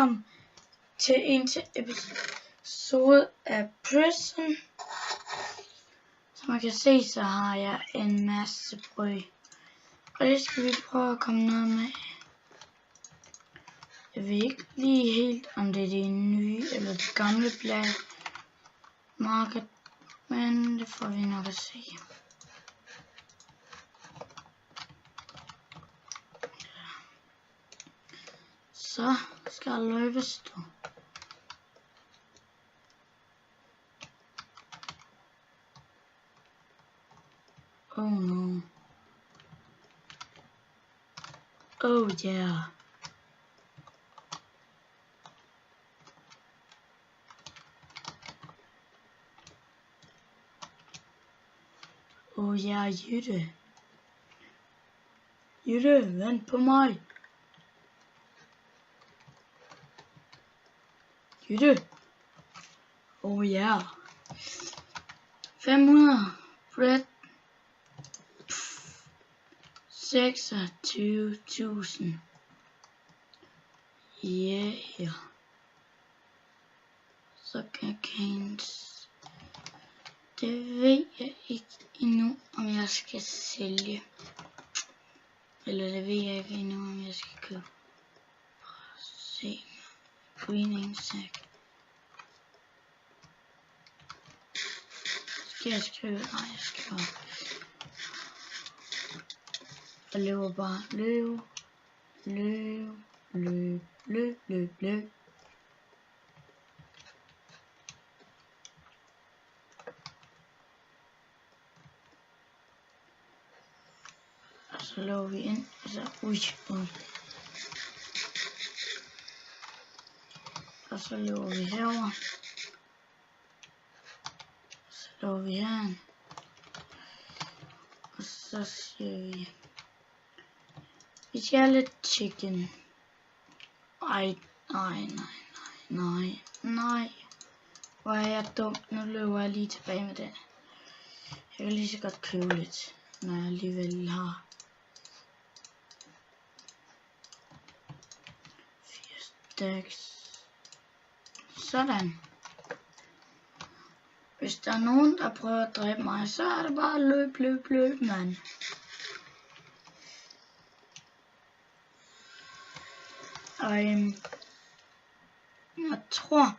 velkommen til en episode af Prison. Som man kan se, så har jeg en masse brød, og det skal vi prøve at komme noget med. Jeg ved ikke lige helt, om det er det nye eller det gamle Black Market, men det får vi nok at se. Så skal jeg løbes du. Oh no. Oh yeah. Oh yeah, Jytte. Jytte, vent på mig. Jytte. Oh yeah. 500 bread. 26.000. Yeah. Så kan det ved jeg ikke endnu, om jeg skal sælge. Eller det ved jeg ikke endnu, om jeg skal købe. Se. Green sack. Skal jeg skrive? Nej, jeg skriver. Jeg løber bare. Løb. Og så løber vi ind. Altså, Og så løber vi herover. Så løber vi herind. Og så siger vi skal have lidt chicken. Nej. Hvor er jeg dum. Nu løber jeg lige tilbage med den. Jeg kan lige så godt købe lidt, når jeg alligevel har 4 stacks. Sådan. Hvis der er nogen, der prøver at dræbe mig, så er det bare løb, mand. Og jeg tror,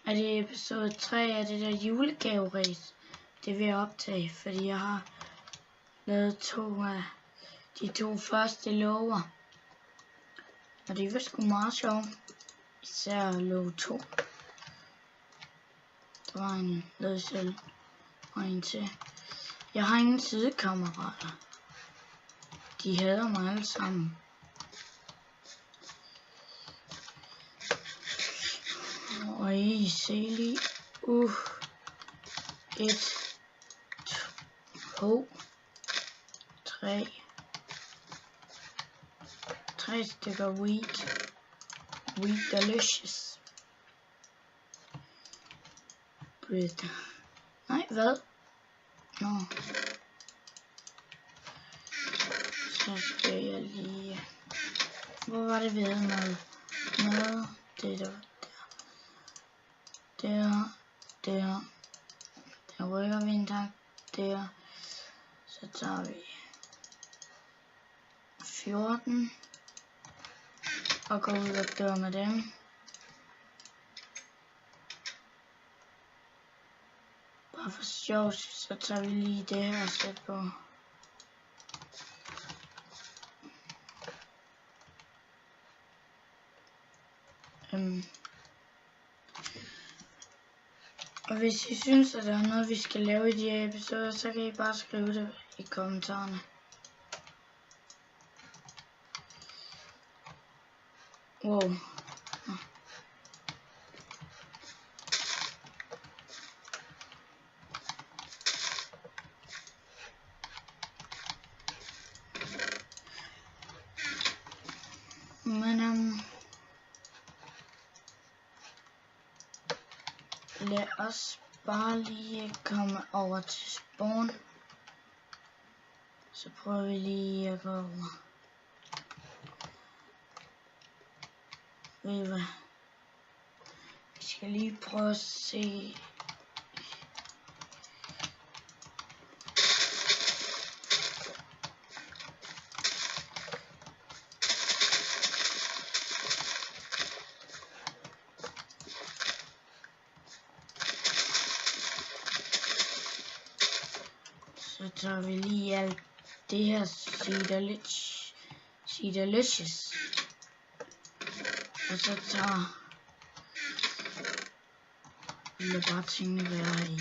at i episode 3 af det der julegave-race, det vil jeg optage, fordi jeg har lavet 2 af de 2 første lover. Og det var sgu meget sjovt. Især lov 2. Der var en ledsel og en til. Jeg har ingen sidekammerater. De hader mig alle sammen. Og I se lige. 1, 2, 3 stykker wheat delicious bread. Nej, hvad? Nå. Så skal jeg lige. Hvor var det ved noget? Det der. Der rykker vi en tak. Der. Så tager vi 14. Og går ud og dør med dem. Bare for sjov, så tager vi lige det her sæt på. Og hvis I synes, at der er noget, vi skal lave i de her episoder, så kan I bare skrive det i kommentarerne. Wow. Men lad os bare lige komme over til spawn. Så prøver vi lige at gå over. Ved I hvad? Vi skal lige prøve at se. Så tager vi lige alt det her Seedalicious. Og så tager vi bare tingene være i.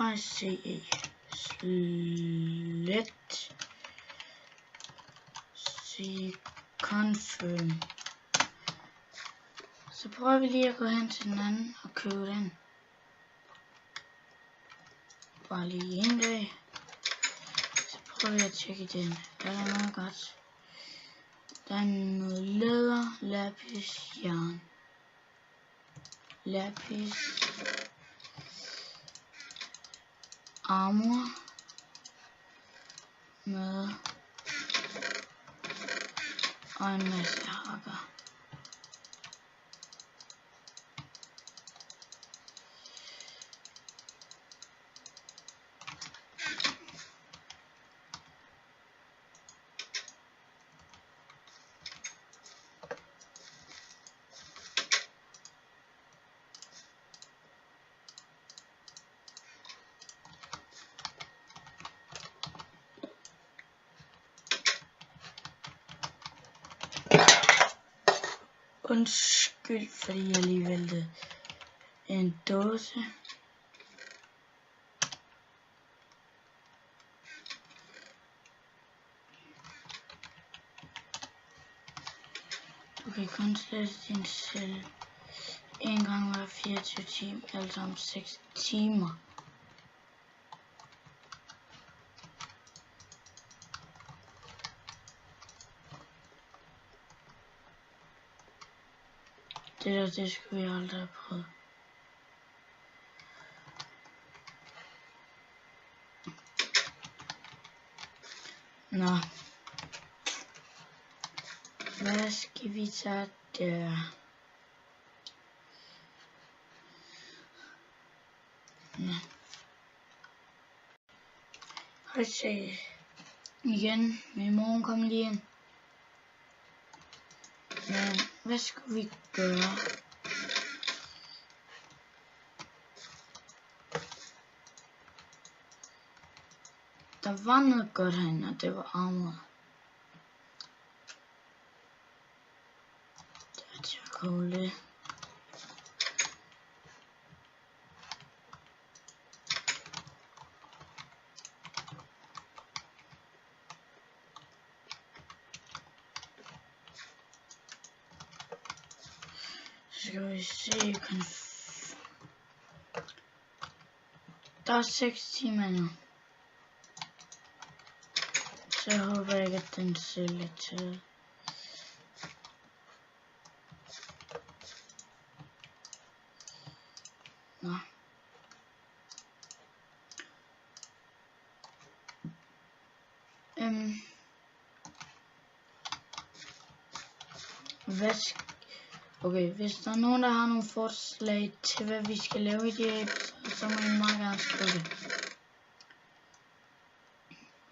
/CE select confirm. Så prøver vi lige at gå hen til den anden og købe den. Bare lige en dag. Så prøver vi at tjekke den. Der er noget godt. Der er noget læder, lapis, jern. Lapis. Armor. Med. Og en masse hakker. Undskyld, fordi jeg lige væltede en dåse. Du kan kun slette din celle en gang hver 24 timer, altså om 6 timer. Det skulle vi aldrig have prøvet. Nå. Hvad skal vi tage der? Nå. Hej se. Igen. Min mor kom lige ind. Men hvad skal vi gøre? Der var noget godt herinde, og det var armor. Det er chokolade. Så skal vi se. Der er 6 timer nu. Så jeg håber ikke, at den ser lidt til. Nå. Okay, hvis der er nogen, der har nogle forslag til, hvad vi skal lave i de her episoder, så må I meget gerne skrive det.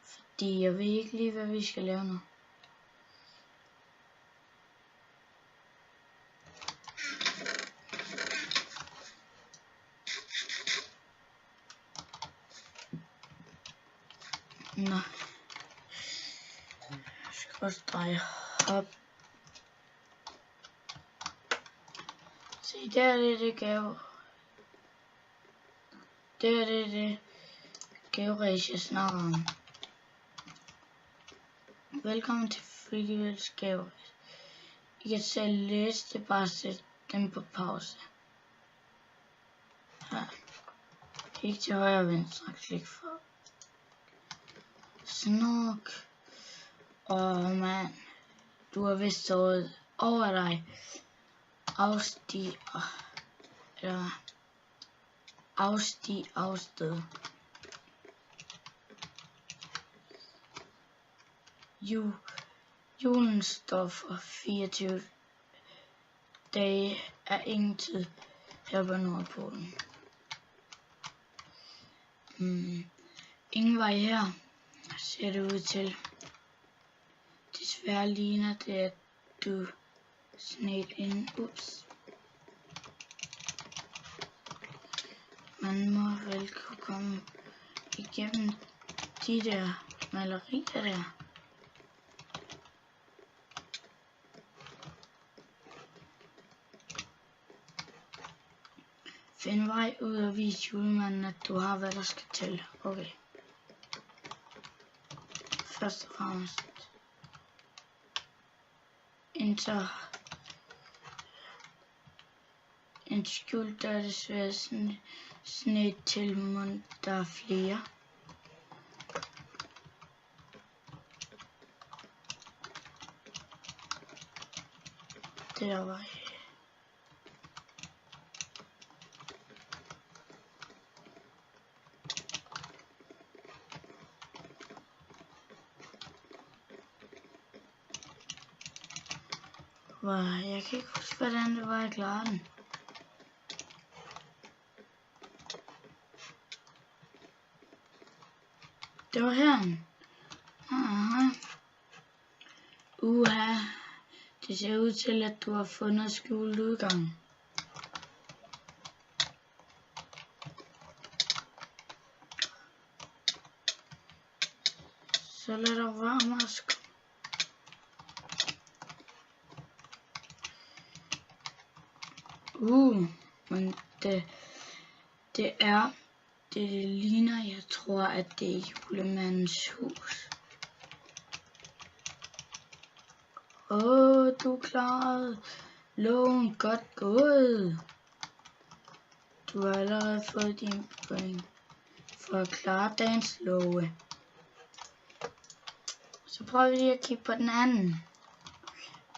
Fordi jeg ved ikke lige, hvad vi skal lave nu. Nå. Jeg skal også dreje op. Se, der er det gave. Der er det gaveræs, jeg snakker om. Velkommen til Frivilliges gaveræs. I kan selv læse det, bare sæt dem på pause. Her. Kig til højre og venstre, klik for Snork. Mand, du har vist sovet over dig. Afsted. You Julen står for 24 dage af ingen tid her på Nordpolen. Ingen vej her, ser det ud til. Desværre ligner det, at du sned ind. Ups. Man må vel kunne komme igennem de der malerier der. Find vej ud og vis julemanden, at du har, hvad der skal til. Okay. Først og fremmest. Enter en skjult, der er desværre sådan et tilmund, der er flere. Det der var jeg kan ikke huske, hvordan det var, jeg klarede den. Det var her. Uha. Det ser ud til, at du har fundet skjult udgang. Så lad dig være med at men det ligner, jeg tror, at det er julemandens hus. Du klarede loven, godt gået. Du har allerede fået din point for at klare dagens love. Så prøver vi lige at kigge på den anden.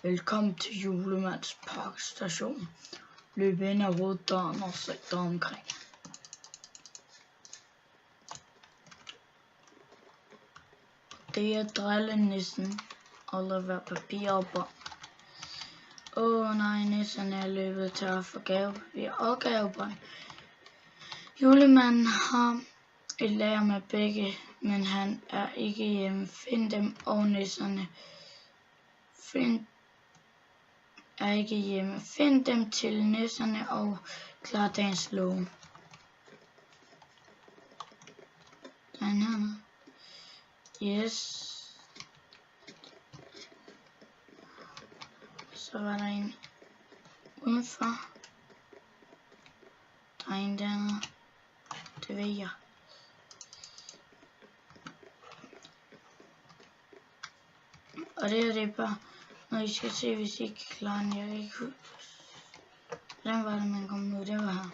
Velkommen til Julemands Parkstation. Løb ind ad hoveddøren og sæt dig omkring. Det er drillenissen og leverer papir og bånd. Nej, nissen er løbet tør for gavepapir og gavebånd. Julemanden har et lager med begge, men han er ikke hjemme. Find dem og nisserne. Er ikke hjemme. Find dem til nisserne og klar dagens love. Den her. Yes. Så var der en udenfor. Der er en dernede. Det ved jeg. Og det er bare, når I skal se, hvis I ikke klarer den. Jeg kan ikke huske. Hvordan var det, man kom ud? Det var her.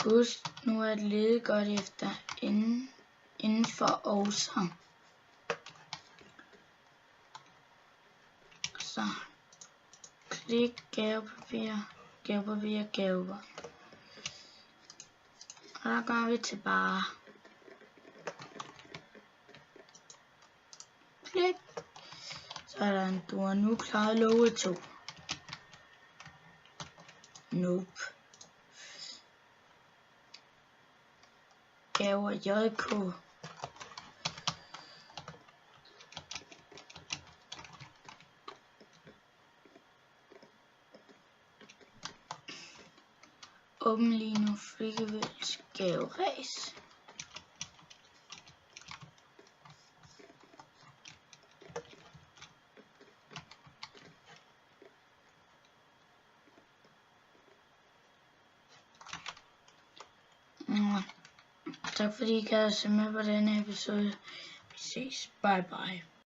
Husk nu at lede godt efter indenfor også. Så. Klik gavepapir, gavebånd. Og der går vi tilbage. Klik. Sådan, du har nu klaret love 2. Nope. Gaver JK. Åbn lige nu frivillig gaveræs. Tak fordi I gad at se med på denne episode. Vi ses. Bye bye.